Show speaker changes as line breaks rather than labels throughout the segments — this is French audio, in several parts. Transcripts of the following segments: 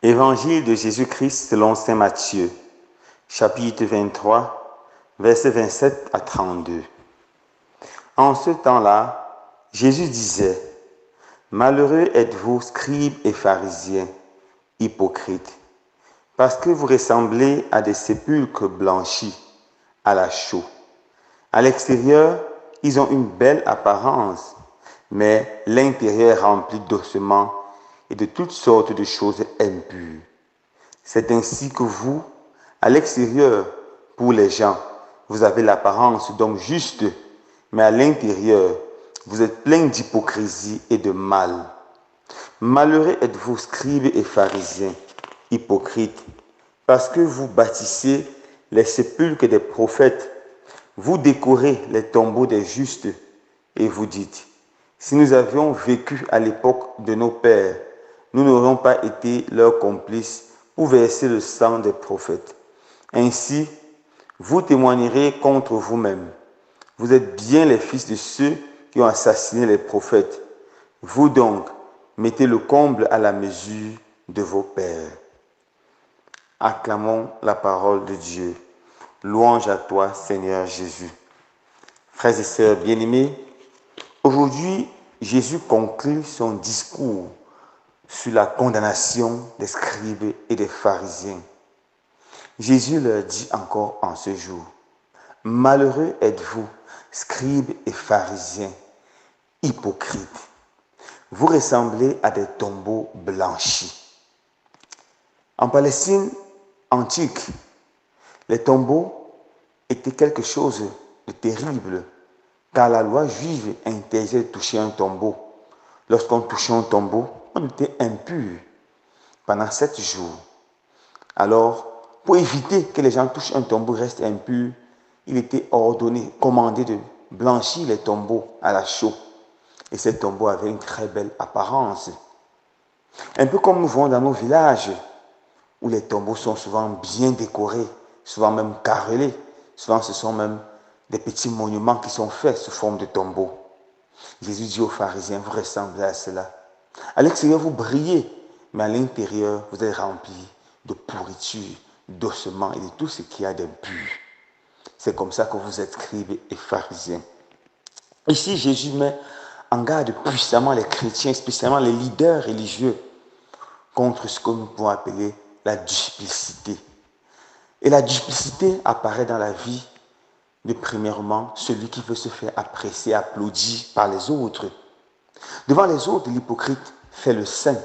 Évangile de Jésus-Christ selon saint Matthieu, chapitre 23, versets 27 à 32. En ce temps-là, Jésus disait, « Malheureux êtes-vous, scribes et pharisiens, hypocrites, parce que vous ressemblez à des sépulcres blanchis à la chaux. À l'extérieur, ils ont une belle apparence, mais l'intérieur est rempli d'ossements et de toutes sortes de choses impures. C'est ainsi que vous, à l'extérieur, pour les gens, vous avez l'apparence d'hommes justes, mais à l'intérieur, vous êtes pleins d'hypocrisie et de mal. Malheureux êtes-vous, scribes et pharisiens, hypocrites, parce que vous bâtissez les sépulcres des prophètes, vous décorez les tombeaux des justes, et vous dites, si nous avions vécu à l'époque de nos pères, nous n'aurions pas été leurs complices pour verser le sang des prophètes. Ainsi, vous témoignerez contre vous-même. Vous êtes bien les fils de ceux qui ont assassiné les prophètes. Vous donc, mettez le comble à la mesure de vos pères. Acclamons la parole de Dieu. Louange à toi, Seigneur Jésus. Frères et sœurs bien-aimés, aujourd'hui, Jésus conclut son discours sur la condamnation des scribes et des pharisiens. Jésus leur dit encore en ce jour, « Malheureux êtes-vous, scribes et pharisiens, hypocrites. Vous ressemblez à des tombeaux blanchis. » En Palestine antique, les tombeaux étaient quelque chose de terrible, car la loi juive interdisait de toucher un tombeau. Lorsqu'on touchait un tombeau, on était impur pendant 7 jours. Alors, pour éviter que les gens touchent un tombeau et restent impurs, il était ordonné, commandé de blanchir les tombeaux à la chaux. Et ces tombeaux avaient une très belle apparence. Un peu comme nous voyons dans nos villages, où les tombeaux sont souvent bien décorés, souvent même carrelés. Souvent, ce sont même des petits monuments qui sont faits sous forme de tombeaux. Jésus dit aux pharisiens, vous ressemblez à cela. À l'extérieur, vous brillez, mais à l'intérieur, vous êtes remplis de pourriture, d'ossements et de tout ce qu'il y a d'impur. C'est comme ça que vous êtes scribes et pharisiens. Ici, Jésus met en garde puissamment les chrétiens, spécialement les leaders religieux, contre ce que nous pouvons appeler la duplicité. Et la duplicité apparaît dans la vie de, premièrement, celui qui veut se faire apprécier, applaudir par les autres. Devant les autres, l'hypocrite fait le saint.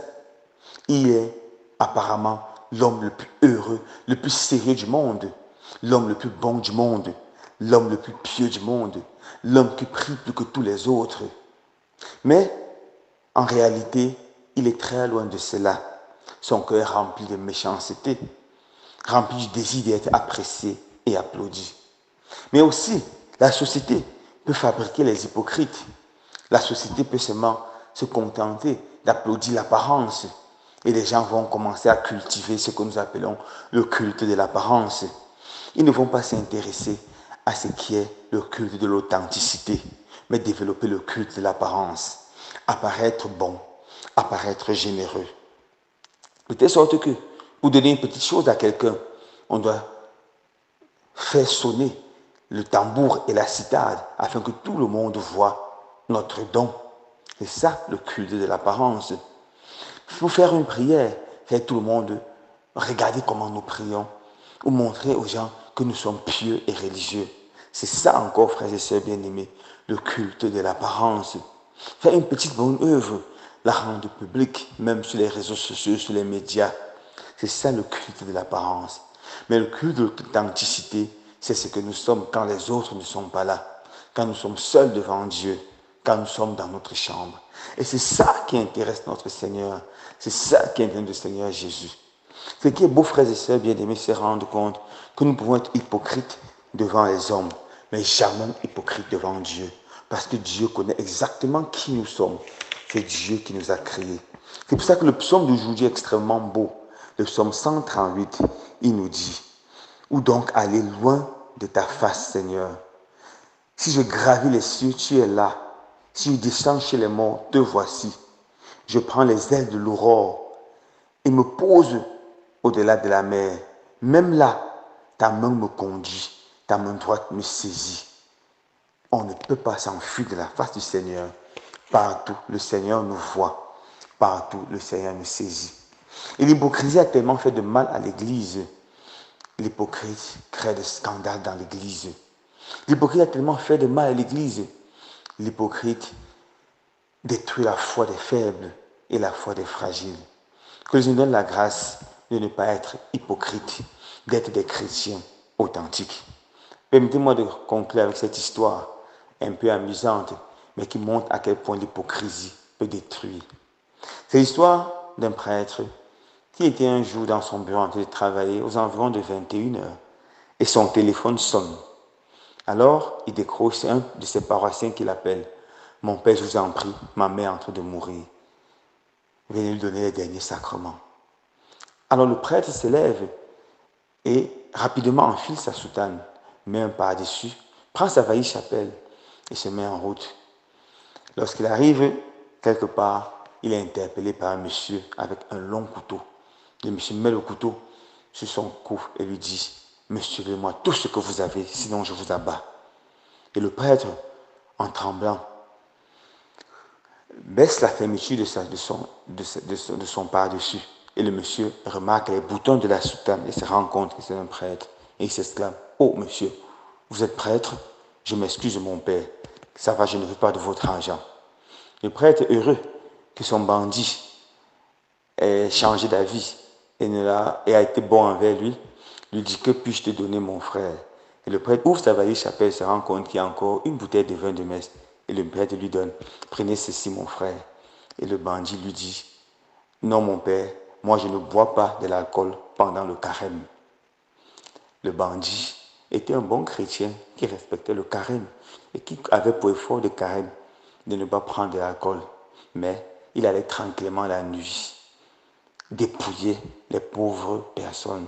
Il est apparemment l'homme le plus heureux, le plus sérieux du monde, l'homme le plus bon du monde, l'homme le plus pieux du monde, l'homme qui prie plus que tous les autres. Mais, en réalité, il est très loin de cela. Son cœur est rempli de méchanceté, rempli du désir d'être apprécié et applaudi. Mais aussi, la société peut fabriquer les hypocrites. La société peut seulement se contenter d'applaudir l'apparence. Et les gens vont commencer à cultiver ce que nous appelons le culte de l'apparence. Ils ne vont pas s'intéresser à ce qui est le culte de l'authenticité, mais développer le culte de l'apparence. Apparaître bon, apparaître généreux. De telle sorte que, pour donner une petite chose à quelqu'un, on doit faire sonner le tambour et la cithare afin que tout le monde voit notre don. C'est ça le culte de l'apparence. Il faut faire une prière, faire tout le monde regarder comment nous prions, ou montrer aux gens que nous sommes pieux et religieux. C'est ça encore, frères et sœurs bien-aimés, le culte de l'apparence. Faire une petite bonne œuvre, la rendre publique, même sur les réseaux sociaux, sur les médias. C'est ça le culte de l'apparence. Mais le culte de l'authenticité, c'est ce que nous sommes quand les autres ne sont pas là, quand nous sommes seuls devant Dieu, quand nous sommes dans notre chambre. Et c'est ça qui intéresse notre Seigneur. C'est ça qui intéresse le Seigneur Jésus. Ce qui est beau, frères et sœurs bien-aimés, c'est rendre compte que nous pouvons être hypocrites devant les hommes, mais jamais hypocrites devant Dieu. Parce que Dieu connaît exactement qui nous sommes. C'est Dieu qui nous a créés. C'est pour ça que le psaume d'aujourd'hui est extrêmement beau. Le psaume 138, il nous dit, « Où donc aller loin de ta face, Seigneur? Si je gravis les cieux, tu es là. Si je descends chez les morts, te voici. Je prends les ailes de l'aurore et me pose au-delà de la mer. Même là, ta main me conduit, ta main droite me saisit. On ne peut pas s'enfuir de la face du Seigneur. Partout, le Seigneur nous voit. Partout, le Seigneur nous saisit. Et l'hypocrisie a tellement fait de mal à l'Église. L'hypocrite crée des scandales dans l'Église. L'hypocrite a tellement fait de mal à l'Église. L'hypocrite détruit la foi des faibles et la foi des fragiles. Que je nous donne la grâce de ne pas être hypocrite, d'être des chrétiens authentiques. Permettez-moi de conclure avec cette histoire un peu amusante, mais qui montre à quel point l'hypocrisie peut détruire. C'est l'histoire d'un prêtre qui était un jour dans son bureau en train de travailler aux environs de 21 heures et son téléphone sonne. Alors, il décroche, c'est un de ses paroissiens qui l'appelle. « Mon père, je vous en prie, ma mère est en train de mourir. Venez lui donner les derniers sacrements. » Alors le prêtre se lève et rapidement enfile sa soutane, met un par-dessus, prend sa valise chapelle et se met en route. Lorsqu'il arrive quelque part, il est interpellé par un monsieur avec un long couteau. Le monsieur met le couteau sur son cou et lui dit « Monsieur, donnez-moi tout ce que vous avez, sinon je vous abats. » Et le prêtre, en tremblant, baisse la fermeture de son par-dessus. Et le monsieur remarque les boutons de la soutane et se rend compte que c'est un prêtre. Et il s'exclame « Oh, monsieur, vous êtes prêtre? Je m'excuse, mon père. Ça va, je ne veux pas de votre argent. » Le prêtre, heureux que son bandit ait changé d'avis et a été bon envers lui, lui dit « Que puis-je te donner, mon frère ?» Et le prêtre ouvre sa valise chapelle et se rend compte qu'il y a encore une bouteille de vin de messe. Et le prêtre lui donne « Prenez ceci, mon frère. » Et le bandit lui dit « Non, mon père, moi je ne bois pas de l'alcool pendant le carême. » Le bandit était un bon chrétien qui respectait le carême et qui avait pour effort de carême de ne pas prendre de l'alcool. Mais il allait tranquillement la nuit dépouiller les pauvres personnes.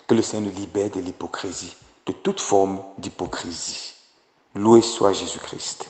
Que le Seigneur nous libère de l'hypocrisie, de toute forme d'hypocrisie. Loué soit Jésus-Christ.